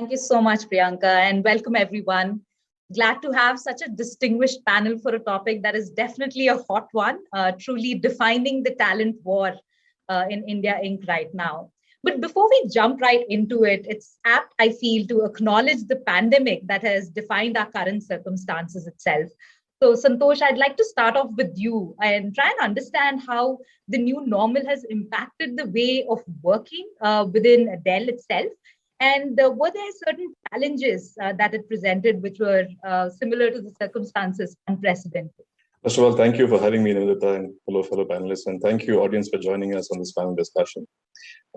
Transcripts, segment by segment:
Thank you so much, Priyanka, and welcome everyone. Glad to have such a distinguished panel for a topic that is definitely a hot one, truly defining the talent war in India Inc. right now. But before we jump right into it, it's apt, I feel, to acknowledge the pandemic that has defined our current circumstances itself. So, Santosh, I'd like to start off with you and try and understand how the new normal has impacted the way of working within Dell itself. And were there certain challenges that it presented which were similar to the circumstances unprecedented? First of all, thank you for having me, Nivedita, and hello, fellow panelists, and thank you, audience, for joining us on this panel discussion.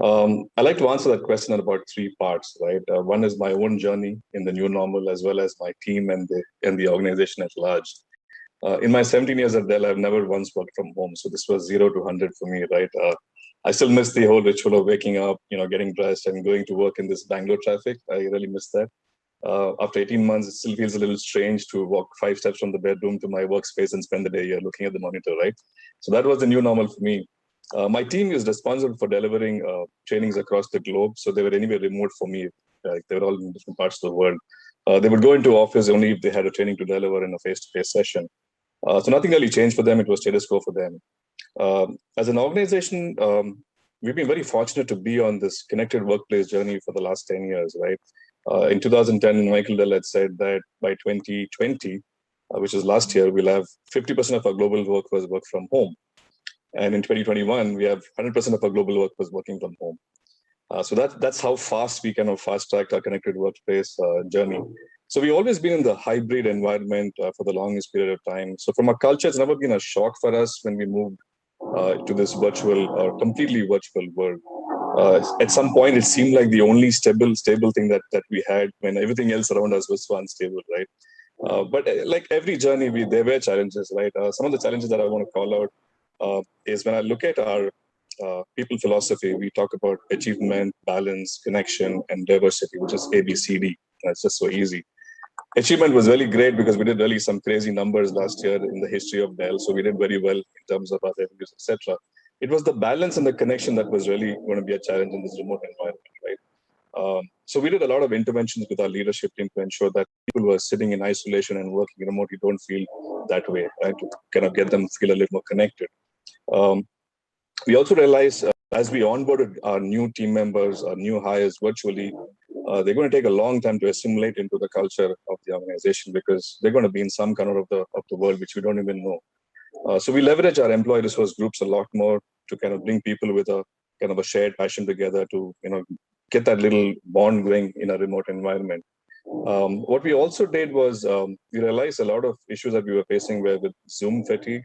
I'd like to answer that question in about three parts, right? One is my own journey in the new normal, as well as my team and the organization at large. In my 17 years at Dell, I've never once worked from home, so this was 0 to 100 for me, right? I still miss the whole ritual of waking up, getting dressed and going to work in this Bangalore traffic. I really miss that. After 18 months, it still feels a little strange to walk 5 steps from the bedroom to my workspace and spend the day here looking at the monitor, right? So that was the new normal for me. My team is responsible for delivering trainings across the globe, so they were anyway remote for me. They were all in different parts of the world. They would go into office only if they had a training to deliver in a face-to-face session. So nothing really changed for them. It was status quo for them. As an organization, we've been very fortunate to be on this connected workplace journey for the last 10 years, right? In 2010, Michael Dell had said that by 2020, which is last year, we'll have 50% of our global workforce work from home. And in 2021, we have 100% of our global workforce working from home. So that's how fast we kind of fast-tracked our connected workplace journey. So we've always been in the hybrid environment for the longest period of time. So from a culture, it's never been a shock for us when we moved to this virtual or completely virtual world. At some point, it seemed like the only stable thing that we had when everything else around us was so unstable, right? But like every journey, there were challenges, right? Some of the challenges that I want to call out is when I look at our people philosophy, we talk about achievement, balance, connection, and diversity, which is ABCD. It's just so easy. Achievement was really great because we did really some crazy numbers last year in the history of Dell. So we did very well in terms of our revenues, etc. It was the balance and the connection that was really going to be a challenge in this remote environment, right? So we did a lot of interventions with our leadership team to ensure that people who are sitting in isolation and working remotely don't feel that way, right? To kind of get them feel a little more connected. We also realized as we onboarded our new team members, our new hires virtually, they're going to take a long time to assimilate into the culture of the organization because they're going to be in some corner of the world which we don't even know. So we leverage our employee resource groups a lot more to kind of bring people with a kind of a shared passion together to get that little bond going in a remote environment. What we also did was we realized a lot of issues that we were facing were with Zoom fatigue,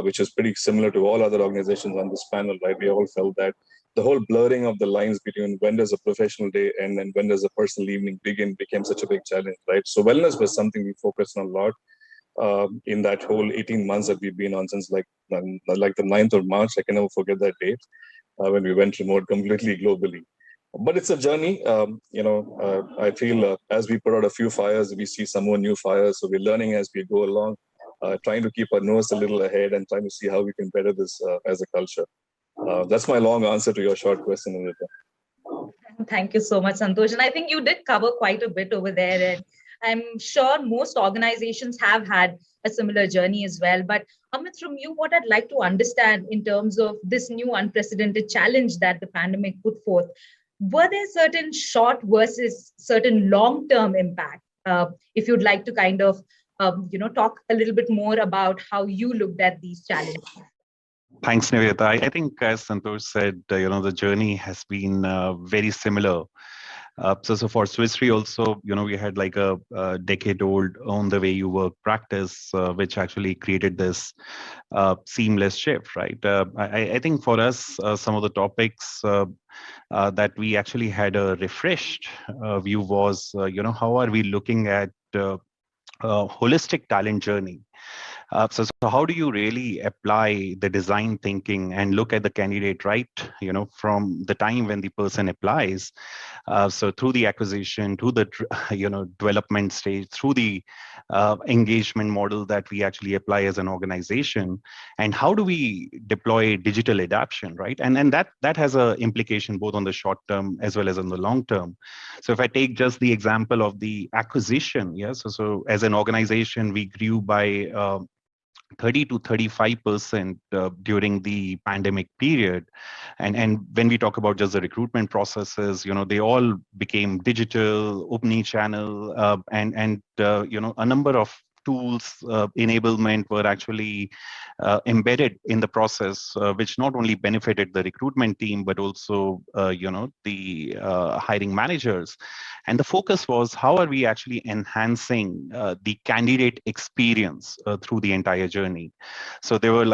which is pretty similar to all other organizations on this panel, right? We all felt that the whole blurring of the lines between when does a professional day end and when does a personal evening begin became such a big challenge, right? So wellness was something we focused on a lot in that whole 18 months that we've been on since like the 9th of March. I can never forget that date when we went remote completely globally. But it's a journey. I feel as we put out a few fires, we see some more new fires. So we're learning as we go along, trying to keep our nose a little ahead and trying to see how we can better this as a culture. That's my long answer to your short question, Anita. Thank you so much, Santosh. And I think you did cover quite a bit over there. And I'm sure most organizations have had a similar journey as well. But Amit, from you, what I'd like to understand in terms of this new unprecedented challenge that the pandemic put forth, were there certain short versus certain long-term impact? If you'd like to kind of, talk a little bit more about how you looked at these challenges. Thanks, Nivedita. I think, as Santosh said, the journey has been very similar. So for Swiss Re also, we had like a decade-old own the way you work practice, which actually created this seamless shift, right? I think for us, some of the topics that we actually had a refreshed view was, how are we looking at holistic talent journey? So how do you really apply the design thinking and look at the candidate, right? From the time when the person applies, so through the acquisition, to the development stage, through the engagement model that we actually apply as an organization, and how do we deploy digital adoption, right? And that has a implication both on the short term as well as on the long term. So if I take just the example of the acquisition, yes, so as an organization, we grew by 30 to 35% during the pandemic period. And when we talk about just the recruitment processes, they all became digital, omni-channel, and a number of tools enablement were actually embedded in the process, which not only benefited the recruitment team, but also, the hiring managers. And the focus was, how are we actually enhancing the candidate experience through the entire journey? So there were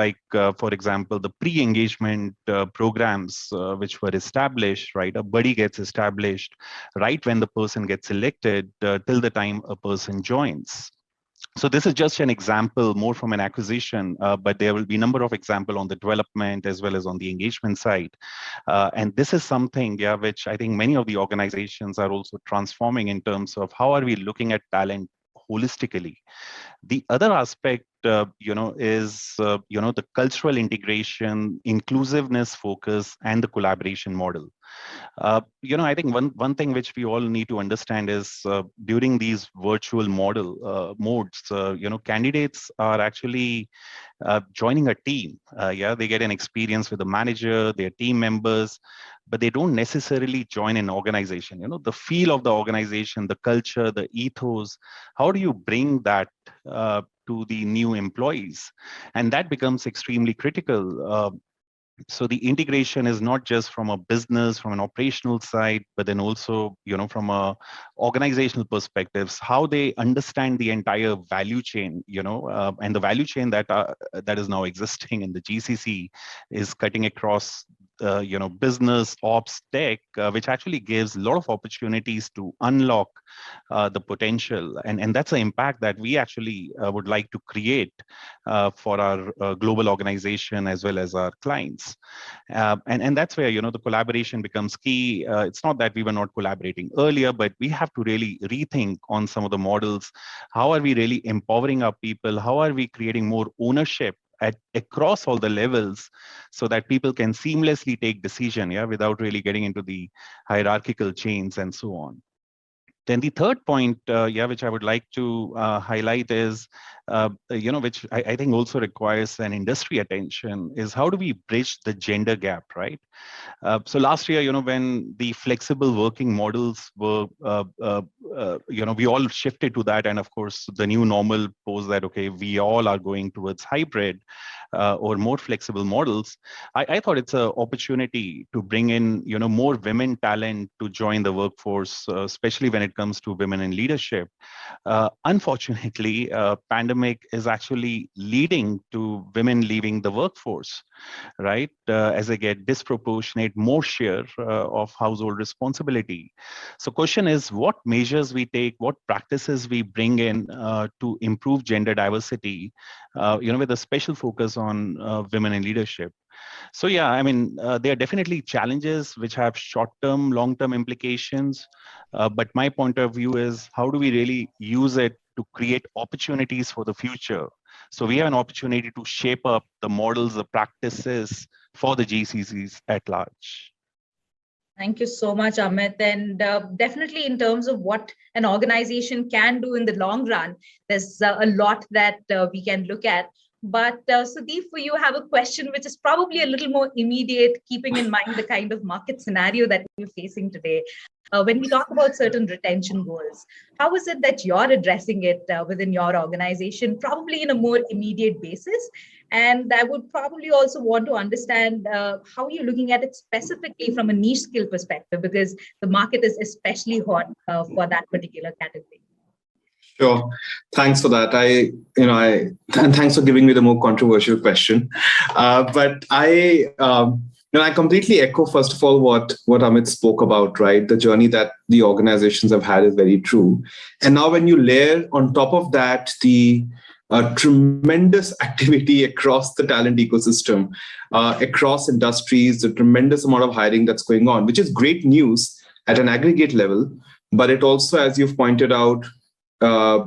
for example, the pre-engagement programs which were established, right? A buddy gets established right when the person gets selected till the time a person joins. So this is just an example more from an acquisition, but there will be a number of examples on the development as well as on the engagement side. And this is something, which I think many of the organizations are also transforming in terms of how are we looking at talent holistically. The other aspect, is, the cultural integration, inclusiveness focus, and the collaboration model. I think one thing which we all need to understand is during these virtual modes, candidates are actually joining a team. They get an experience with the manager, their team members, but they don't necessarily join an organization. The feel of the organization, the culture, the ethos, how do you bring that to the new employees? And that becomes extremely critical. So the integration is not just from a business, from an operational side, but then also, from a organizational perspectives, how they understand the entire value chain, and the value chain that is now existing in the GCC is cutting across business, ops, tech, which actually gives a lot of opportunities to unlock the potential. And that's an impact that we actually would like to create for our global organization as well as our clients. And that's where, the collaboration becomes key. It's not that we were not collaborating earlier, but we have to really rethink on some of the models. How are we really empowering our people? How are we creating more ownership across all the levels so that people can seamlessly take decision, without really getting into the hierarchical chains and so on. Then the third point, which I would like to highlight is, which I think also requires an industry attention, is how do we bridge the gender gap, right? So last year, when the flexible working models were, we all shifted to that. And of course, the new normal posed that, okay, we all are going towards hybrid or more flexible models. I thought it's an opportunity to bring in, more women talent to join the workforce, especially when it comes to women in leadership. Unfortunately, pandemic is actually leading to women leaving the workforce, right? As they get disproportionate more share of household responsibility. So question is, what measures we take, what practices we bring in to improve gender diversity, with a special focus on women in leadership. So there are definitely challenges which have short-term, long-term implications. But my point of view is, how do we really use it to create opportunities for the future? So we have an opportunity to shape up the models, the practices for the GCCs at large. Thank you so much, Amit. And definitely in terms of what an organization can do in the long run, there's a lot that we can look at. But Sudeep, for you, I have a question which is probably a little more immediate, keeping in mind the kind of market scenario that we're facing today. When we talk about certain retention goals, how is it that you're addressing it within your organization, probably in a more immediate basis? And I would probably also want to understand how you're looking at it specifically from a niche skill perspective, because the market is especially hot for that particular category. Sure. Thanks for that. And thanks for giving me the more controversial question. But I completely echo, first of all, what Amit spoke about, right? The journey that the organizations have had is very true. And now when you layer on top of that, the a tremendous activity across the talent ecosystem, across industries, a tremendous amount of hiring that's going on, which is great news at an aggregate level. But it also, as you've pointed out,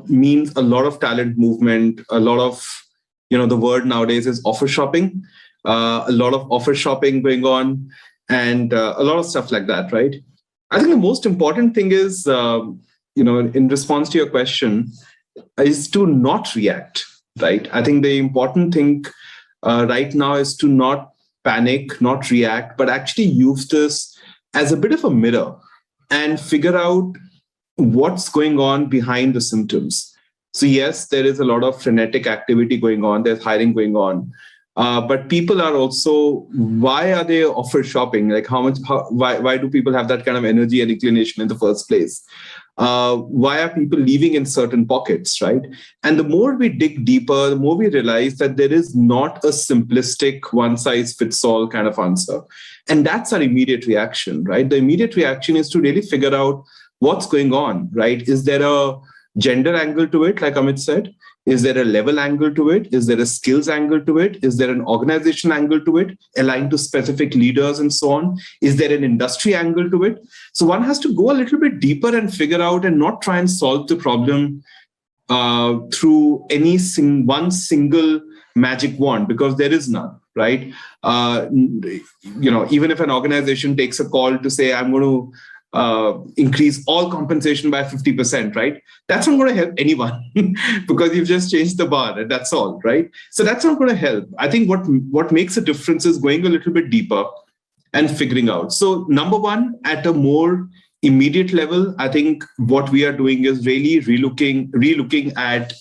means a lot of talent movement, a lot of, the word nowadays is offer shopping, a lot of offer shopping going on, and a lot of stuff like that, right? I think the most important thing is, in response to your question, is to not react, right? I think the important thing right now is to not panic, not react, but actually use this as a bit of a mirror and figure out what's going on behind the symptoms. So yes, there is a lot of frenetic activity going on. There's hiring going on. But people are also, why are they offer shopping? Like why do people have that kind of energy and inclination in the first place? Why are people leaving in certain pockets, right? And the more we dig deeper, the more we realize that there is not a simplistic one-size-fits-all kind of answer. And that's our immediate reaction, right? The immediate reaction is to really figure out what's going on, right? Is there a gender angle to it, like Amit said? Is there a level angle to it? Is there a skills angle to it? Is there an organization angle to it, aligned to specific leaders and so on? Is there an industry angle to it? So one has to go a little bit deeper and figure out and not try and solve the problem through any one single magic wand, because there is none, right? Even if an organization takes a call to say, I'm going to increase all compensation by 50%, right? That's not going to help anyone because you've just changed the bar and that's all, right? So that's not going to help. I think what makes a difference is going a little bit deeper and figuring out. So number one, at a more immediate level, I think what we are doing is really relooking at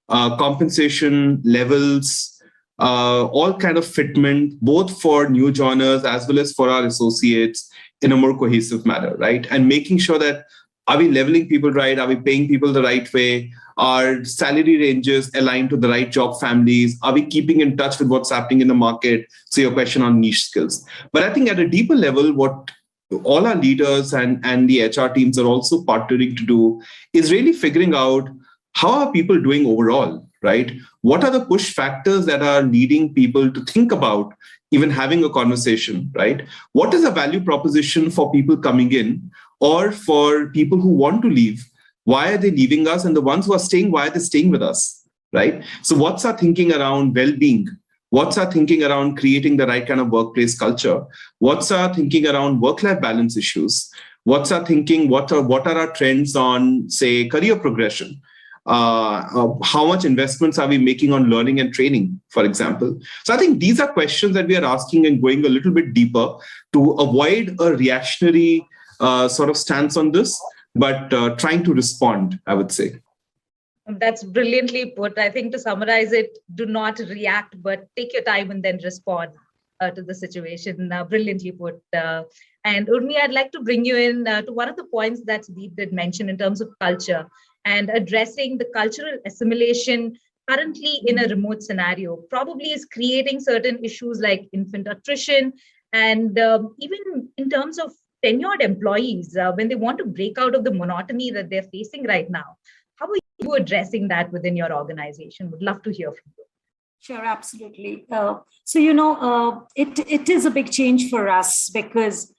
compensation levels, all kind of fitment, both for new joiners as well as for our associates, in a more cohesive manner, right? And making sure that, are we leveling people right? Are we paying people the right way? Are salary ranges aligned to the right job families? Are we keeping in touch with what's happening in the market? So your question on niche skills. But I think at a deeper level, what all our leaders and the HR teams are also partnering to do is really figuring out, how are people doing overall, right? What are the push factors that are leading people to think about even having a conversation, right? What is a value proposition for people coming in or for people who want to leave? Why are they leaving us? And the ones who are staying, why are they staying with us, right? So what's our thinking around well-being? What's our thinking around creating the right kind of workplace culture? What's our thinking around work-life balance issues? What's our thinking? What are our trends on, say, career progression? How much investments are we making on learning and training, for example? So I think these are questions that we are asking and going a little bit deeper to avoid a reactionary sort of stance on this, but trying to respond, I would say. That's brilliantly put. I think to summarize it, do not react, but take your time and then respond to the situation. Brilliantly put. And Urmi, I'd like to bring you in to one of the points that Sudeep did mention in terms of culture and addressing the cultural assimilation currently in a remote scenario probably is creating certain issues like infant attrition and even in terms of tenured employees when they want to break out of the monotony that they're facing right now. How are you addressing that within your organization? Would love to hear from you. Sure, absolutely. It is a big change for us because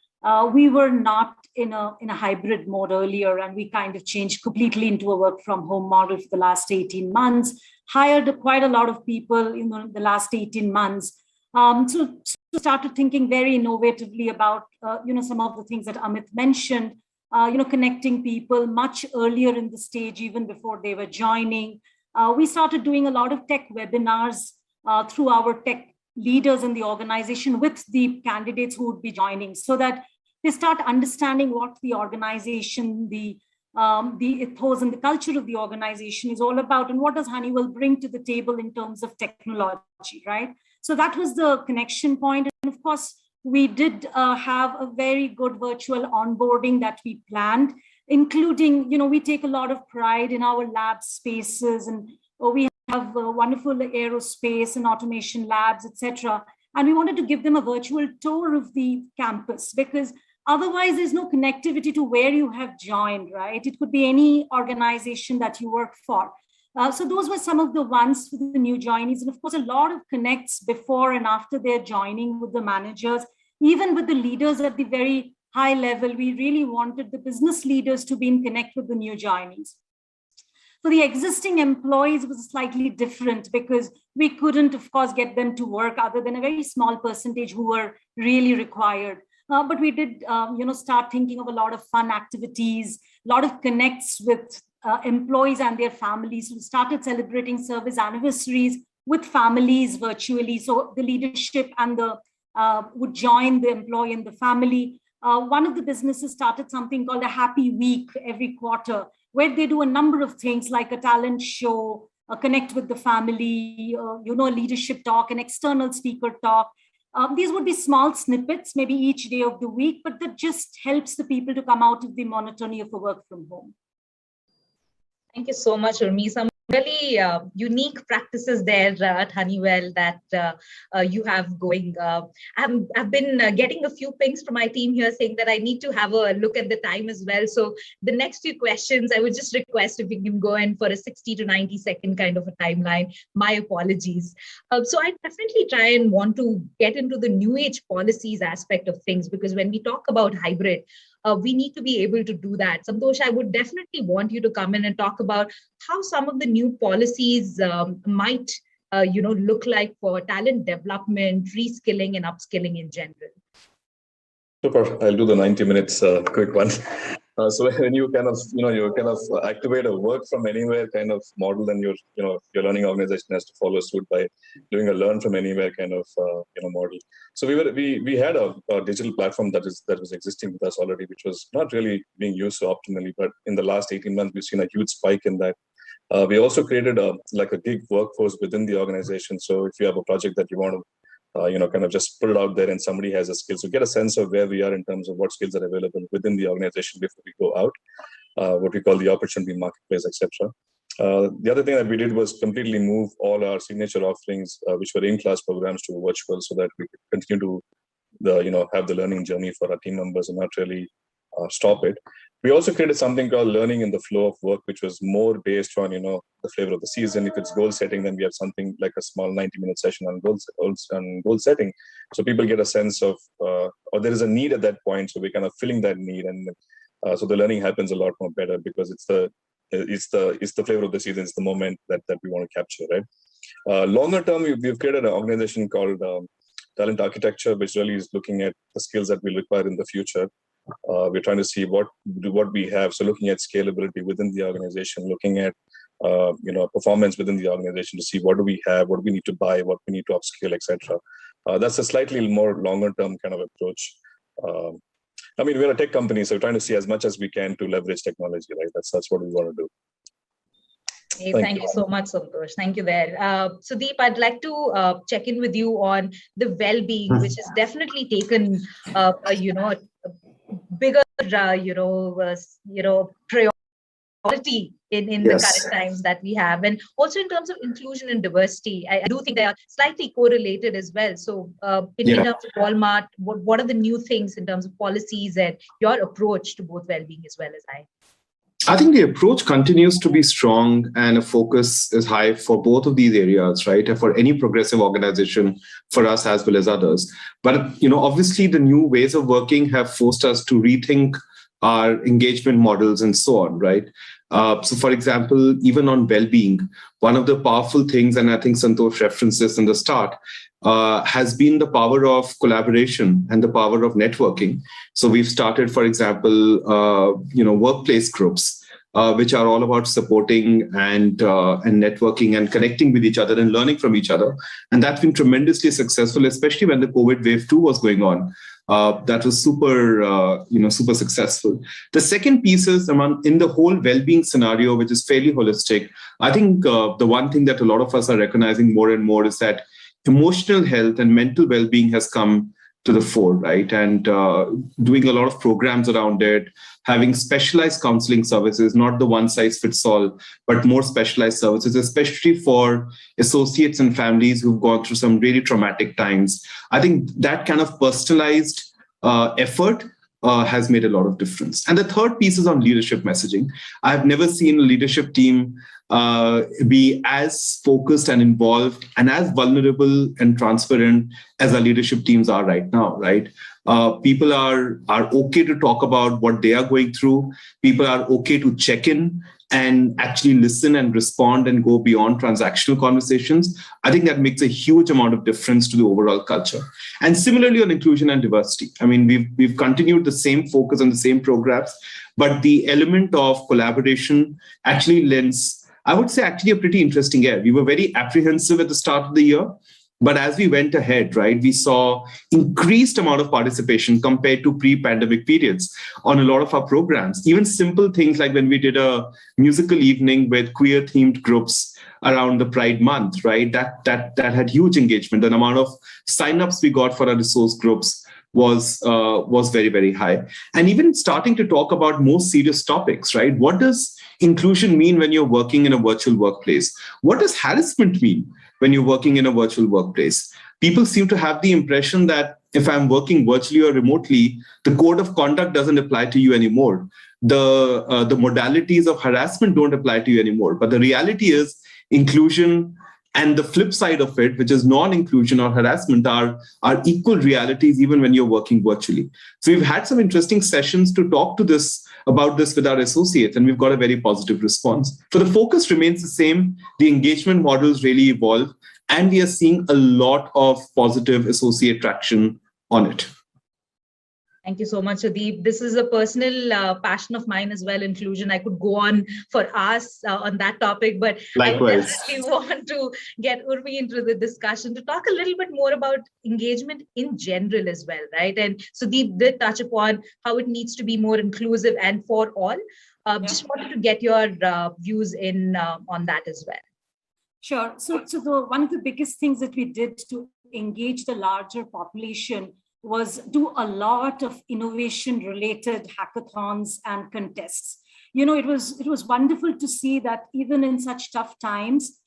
we were not in a hybrid mode earlier, and we kind of changed completely into a work from home model for the last 18 months, hired quite a lot of people in the last 18 months. So started thinking very innovatively about, some of the things that Amit mentioned, connecting people much earlier in the stage, even before they were joining. We started doing a lot of tech webinars through our tech leaders in the organization with the candidates who would be joining, so that they start understanding what the organization, the ethos and the culture of the organization is all about, and what does Honeywell bring to the table in terms of technology, right? So that was the connection point. And of course, we did have a very good virtual onboarding that we planned, including, we take a lot of pride in our lab spaces, and we have wonderful aerospace and automation labs, etc. And we wanted to give them a virtual tour of the campus, because otherwise there's no connectivity to where you have joined, right? It could be any organization that you work for. So those were some of the ones for the new joinees. And of course, a lot of connects before and after their joining with the managers, even with the leaders at the very high level. We really wanted the business leaders to be in connect with the new joinees. For the existing employees, it was slightly different because we couldn't, of course, get them to work other than a very small percentage who were really required. But we did, start thinking of a lot of fun activities, a lot of connects with employees and their families. We started celebrating service anniversaries with families virtually. So the leadership and the would join the employee and the family. One of the businesses started something called a happy week every quarter, where they do a number of things like a talent show, connect with the family, a leadership talk, an external speaker talk. These would be small snippets, maybe each day of the week, but that just helps the people to come out of the monotony of a work from home. Thank you so much, Urmi. Some really unique practices there at Honeywell that you have going. I've been getting a few pings from my team here saying that I need to have a look at the time as well. So the next few questions, I would just request if we can go in for a 60 to 90 second kind of a timeline. My apologies. So I definitely try and want to get into the new age policies aspect of things, because when we talk about hybrid, we need to be able to do that. Santosh, I would definitely want you to come in and talk about how some of the new policies might, look like for talent development, reskilling, and upskilling in general. Super. I'll do the 90 minutes quick one. So when you activate a work from anywhere kind of model, then your learning organization has to follow suit by doing a learn from anywhere kind of model. So we had a digital platform that was existing with us already, which was not really being used so optimally. But in the last 18 months, we've seen a huge spike in that. We also created a gig workforce within the organization. So if you have a project that you want to kind of just put it out there and somebody has a skill. So get a sense of where we are in terms of what skills are available within the organization before we go out, what we call the opportunity marketplace, etc. The other thing that we did was completely move all our signature offerings, which were in-class programs, to virtual, so that we could continue to have the learning journey for our team members and not really stop it. We also created something called learning in the flow of work, which was more based on, the flavor of the season. If it's goal setting, then we have something like a small 90-minute session on goal setting. So people get a sense of, or there is a need at that point. So we're kind of filling that need. And so the learning happens a lot more better because it's the flavor of the season. It's the moment that we want to capture, right? Longer term, we've created an organization called Talent Architecture, which really is looking at the skills that we'll require in the future. We're trying to see what we have. So looking at scalability within the organization, looking at performance within the organization to see what do we have, what we need to buy, what we need to upscale, etc. That's a slightly more longer term kind of approach. We're a tech company, so we're trying to see as much as we can to leverage technology, right? That's what we want to do. Hey, thank you so much, Santosh. Thank you there. Sudeep, I'd like to check in with you on the well-being, which has definitely taken a bigger, priority in the current times that we have. And also in terms of inclusion and diversity, I do think they are slightly correlated as well. So in terms of Walmart, what are the new things in terms of policies and your approach to both well-being as well as I think the approach continues to be strong and a focus is high for both of these areas, right? And for any progressive organization, for us as well as others. But, obviously the new ways of working have forced us to rethink our engagement models and so on, right? So for example, even on well-being, one of the powerful things, and I think Santosh referenced this in the start, has been the power of collaboration and the power of networking. So we've started, for example, workplace groups, which are all about supporting and networking and connecting with each other and learning from each other. And that's been tremendously successful, especially when the COVID wave 2 was going on. That was super successful. The second piece is in the whole well-being scenario, which is fairly holistic. I think the one thing that a lot of us are recognizing more and more is that emotional health and mental well-being has come to the fore, right? And doing a lot of programs around it, having specialized counseling services, not the one-size-fits-all, but more specialized services, especially for associates and families who've gone through some really traumatic times. I think that kind of personalized effort has made a lot of difference. And the third piece is on leadership messaging. I've never seen a leadership team be as focused and involved and as vulnerable and transparent as our leadership teams are right now, right? People are okay to talk about what they are going through. People are okay to check in and actually listen and respond and go beyond transactional conversations. I think that makes a huge amount of difference to the overall culture. And similarly on inclusion and diversity, I mean, we've continued the same focus on the same programs, but the element of collaboration actually lends, I would say, actually a pretty interesting air. We were very apprehensive at the start of the year, but as we went ahead, right, we saw increased amount of participation compared to pre-pandemic periods on a lot of our programs. Even simple things like when we did a musical evening with queer-themed groups around the Pride Month, right? That had huge engagement. The amount of signups we got for our resource groups was very, very high. And even starting to talk about more serious topics, right? What does inclusion mean when you're working in a virtual workplace? What does harassment mean when you're working in a virtual workplace? People seem to have the impression that if I'm working virtually or remotely, the code of conduct doesn't apply to you anymore. The modalities of harassment don't apply to you anymore. But the reality is inclusion and the flip side of it, which is non-inclusion or harassment, are equal realities even when you're working virtually. So we've had some interesting sessions to talk to this about this with our associates, and we've got a very positive response. So the focus remains the same. The engagement models really evolve, and we are seeing a lot of positive associate traction on it. Thank you so much, Sudeep. This is a personal passion of mine as well, inclusion. I could go on for hours on that topic, but Likewise. I definitely want to get Urmi into the discussion to talk a little bit more about engagement in general as well, right? And Sudeep did touch upon how it needs to be more inclusive and for all. Just wanted to get your views in on that as well. Sure. So one of the biggest things that we did to engage the larger population was do a lot of innovation-related hackathons and contests. You know, it was wonderful to see that even in such tough times,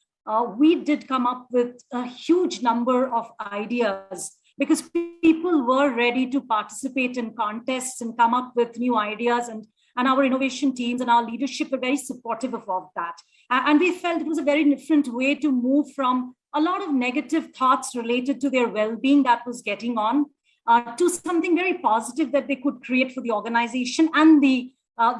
we did come up with a huge number of ideas because people were ready to participate in contests and come up with new ideas, and our innovation teams and our leadership were very supportive of that. And we felt it was a very different way to move from a lot of negative thoughts related to their well-being that was getting on to something very positive that they could create for the organization and the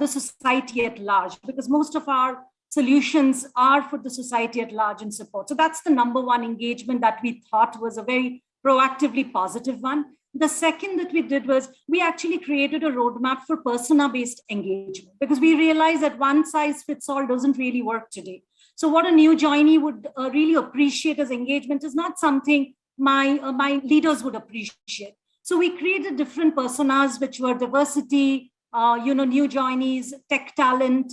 society at large, because most of our solutions are for the society at large and support. So that's the number one engagement that we thought was a very proactively positive one. The second that we did was we actually created a roadmap for persona-based engagement, because we realized that one size fits all doesn't really work today. So what a new joinee would really appreciate as engagement is not something my leaders would appreciate. So we created different personas, which were diversity, new joinees, tech talent,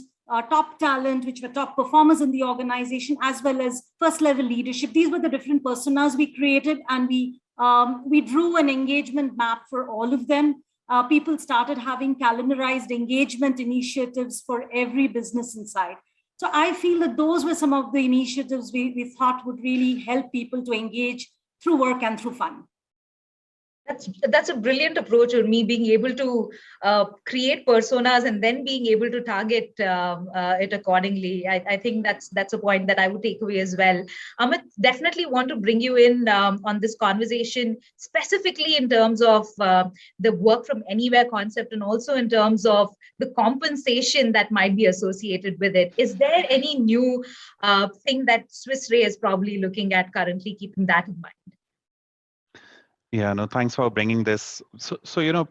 top talent, which were top performers in the organization, as well as first level leadership. These were the different personas we created, and we drew an engagement map for all of them. People started having calendarized engagement initiatives for every business inside. So I feel that those were some of the initiatives we thought would really help people to engage through work and through fun. That's a brilliant approach, or me being able to create personas and then being able to target it accordingly. I think that's a point that I would take away as well. Amit, definitely want to bring you in on this conversation, specifically in terms of the work from anywhere concept, and also in terms of the compensation that might be associated with it. Is there any new thing that Swiss Re is probably looking at currently, keeping that in mind? Yeah, no, thanks for bringing this. So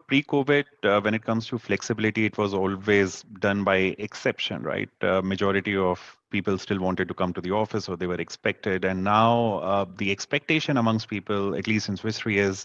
pre-COVID, when it comes to flexibility, it was always done by exception, right? Majority of people still wanted to come to the office, or they were expected. And now the expectation amongst people, at least in Swiss Re, is,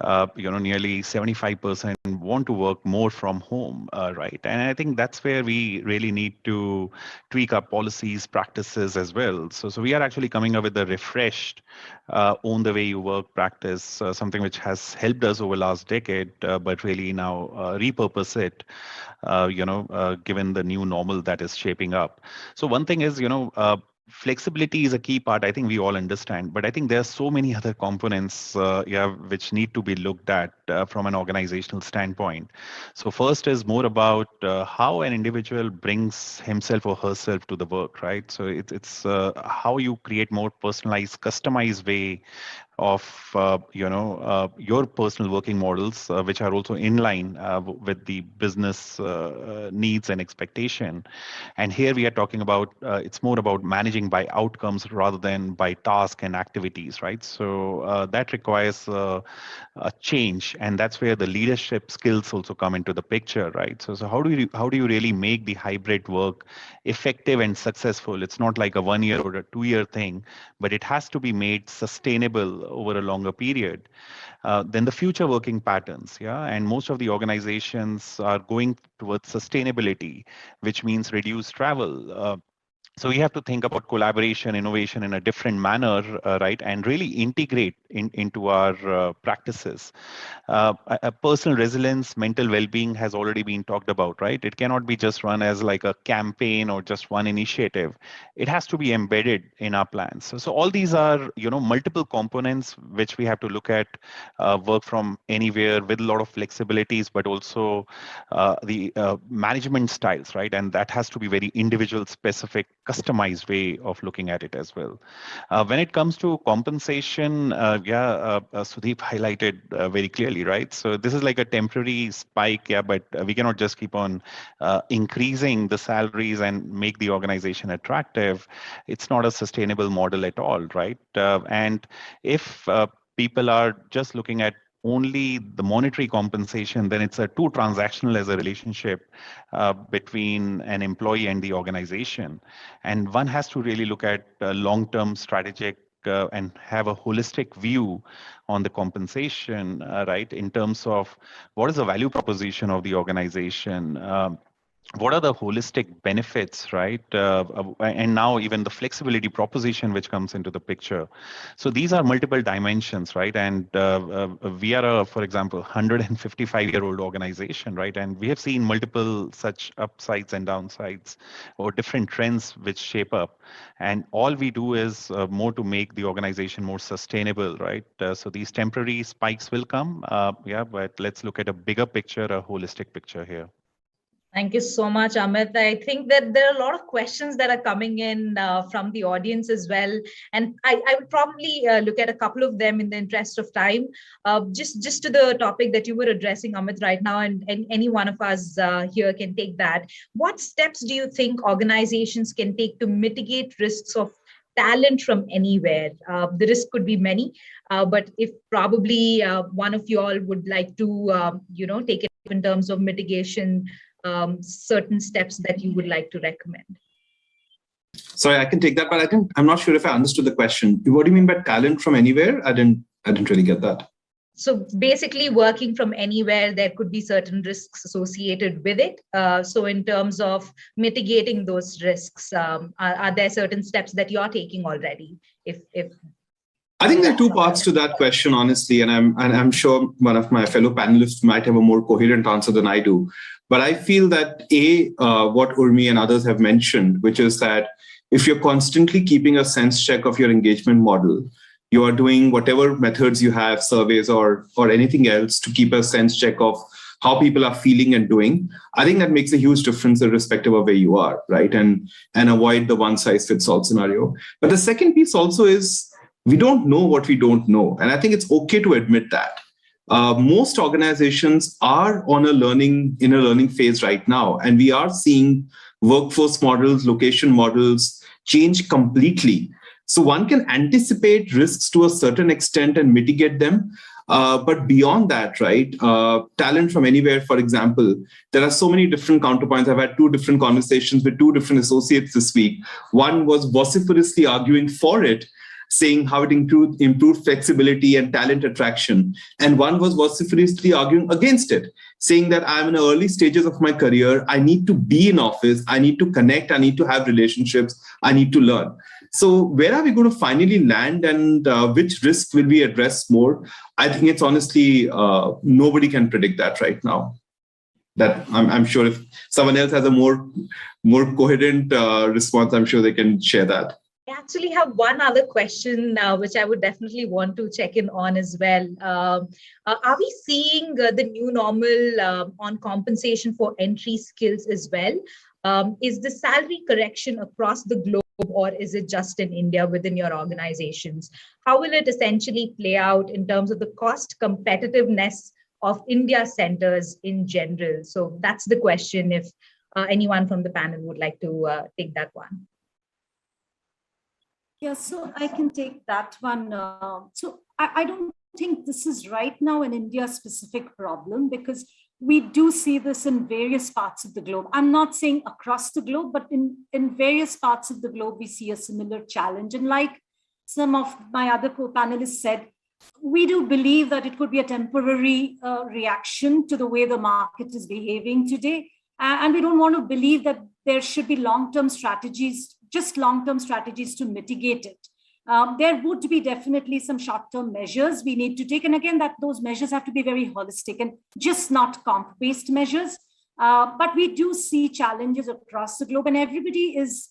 nearly 75% want to work more from home, right? And I think that's where we really need to tweak our policies, practices as well. So we are actually coming up with a refreshed own the way you work practice, something which has helped us over the last decade, but really now repurpose it, given the new normal that is shaping up. So one thing is, flexibility is a key part. I think we all understand, but I think there are so many other components, which need to be looked at from an organizational standpoint. So first is more about how an individual brings himself or herself to the work, right? So it's how you create more personalized, customized way of your personal working models, which are also in line with the business needs and expectation. And here we are talking about it's more about managing by outcomes rather than by task and activities, right? So that requires a change, and that's where the leadership skills also come into the picture, right? So how do you really make the hybrid work effective and successful? It's not like a 1 year or a 2 year thing, but it has to be made sustainable over a longer period. Then the future working patterns, yeah, and most of the organizations are going towards sustainability, which means reduced travel. So we have to think about collaboration, innovation in a different manner, right, and really integrate into our practices. A personal resilience, mental well-being has already been talked about, right? It cannot be just run as like a campaign or just one initiative. It has to be embedded in our plans. So all these are, multiple components which we have to look at, work from anywhere with a lot of flexibilities, but also the management styles, right? And that has to be very individual specific, customized way of looking at it as well. When it comes to compensation, Sudeep highlighted very clearly, right? So this is like a temporary spike, yeah, but we cannot just keep on increasing the salaries and make the organization attractive. It's not a sustainable model at all, right? And if people are just looking at only the monetary compensation, then it's a too transactional as a relationship between an employee and the organization. And one has to really look at long-term strategic and have a holistic view on the compensation, right, in terms of what is the value proposition of the organization, what are the holistic benefits, right? And now even the flexibility proposition which comes into the picture. So these are multiple dimensions, right? And we are, for example, 155-year-old organization, right? And we have seen multiple such upsides and downsides or different trends which shape up. And all we do is more to make the organization more sustainable, right? So these temporary spikes will come, but let's look at a bigger picture, a holistic picture here. Thank you so much, Amit. I think that there are a lot of questions that are coming in from the audience as well. And I would probably look at a couple of them in the interest of time. Just to the topic that you were addressing, Amit, right now, and any one of us here can take that. What steps do you think organizations can take to mitigate risks of talent from anywhere? The risk could be many, but if probably one of you all would like to, take it in terms of mitigation, certain steps that you would like to recommend. Sorry, I can take that, but I'm not sure if I understood the question. What do you mean by talent from anywhere? I didn't really get that. So basically, working from anywhere, there could be certain risks associated with it. So in terms of mitigating those risks, are there certain steps that you're taking already? If I think there are two parts to that question, honestly, and I'm sure one of my fellow panelists might have a more coherent answer than I do. But I feel that what Urmi and others have mentioned, which is that if you're constantly keeping a sense check of your engagement model, you are doing whatever methods you have, surveys or anything else to keep a sense check of how people are feeling and doing. I think that makes a huge difference irrespective of where you are, right? And avoid the one size fits all scenario. But the second piece also is we don't know what we don't know. And I think it's okay to admit that. Most organizations are in a learning phase right now, and we are seeing workforce models, location models change completely. So one can anticipate risks to a certain extent and mitigate them. But beyond that, right, talent from anywhere, for example, there are so many different counterpoints. I've had two different conversations with two different associates this week. One was vociferously arguing for it, saying how it improved flexibility and talent attraction. And one was vociferously arguing against it, saying that I'm in the early stages of my career. I need to be in office. I need to connect. I need to have relationships. I need to learn. So where are we going to finally land, and which risk will we address more? I think it's honestly, nobody can predict that right now. That I'm sure if someone else has a more coherent response, I'm sure they can share that. I actually have one other question, which I would definitely want to check in on as well. Are we seeing the new normal on compensation for entry skills as well? Is the salary correction across the globe, or is it just in India within your organizations? How will it essentially play out in terms of the cost competitiveness of India centers in general? So that's the question, if anyone from the panel would like to take that one. Yeah, so I can take that one. So I don't think this is right now an India-specific problem, because we do see this in various parts of the globe. I'm not saying across the globe, but in various parts of the globe, we see a similar challenge. And like some of my other co-panelists said, we do believe that it could be a temporary reaction to the way the market is behaving today. And we don't want to believe that there should be long-term strategies, just long-term strategies to mitigate it. There would be definitely some short-term measures we need to take. And again, that those measures have to be very holistic and just not comp-based measures. But we do see challenges across the globe, and everybody is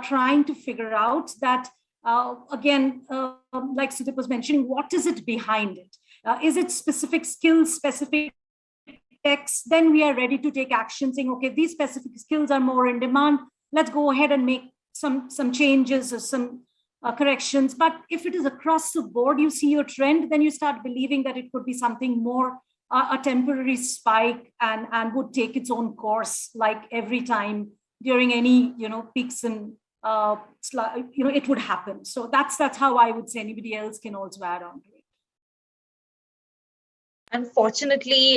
trying to figure out that, again, like Sudeep was mentioning, what is it behind it? Is it specific skills, specific techs? Then we are ready to take action saying, okay, these specific skills are more in demand. Let's go ahead and make some changes or some corrections. But if it is across the board, you see a trend, then you start believing that it could be something more a temporary spike and would take its own course, like every time during any peaks and it would happen. So that's how I would say. Anybody else can also add on to it. Unfortunately,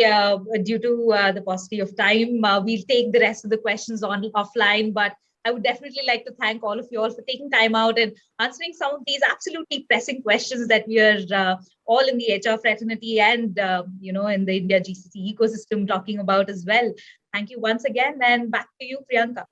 due to the paucity of time, we'll take the rest of the questions offline, but I would definitely like to thank all of you all for taking time out and answering some of these absolutely pressing questions that we are all in the HR fraternity and in the India GCC ecosystem talking about as well. Thank you once again, and back to you, Priyanka.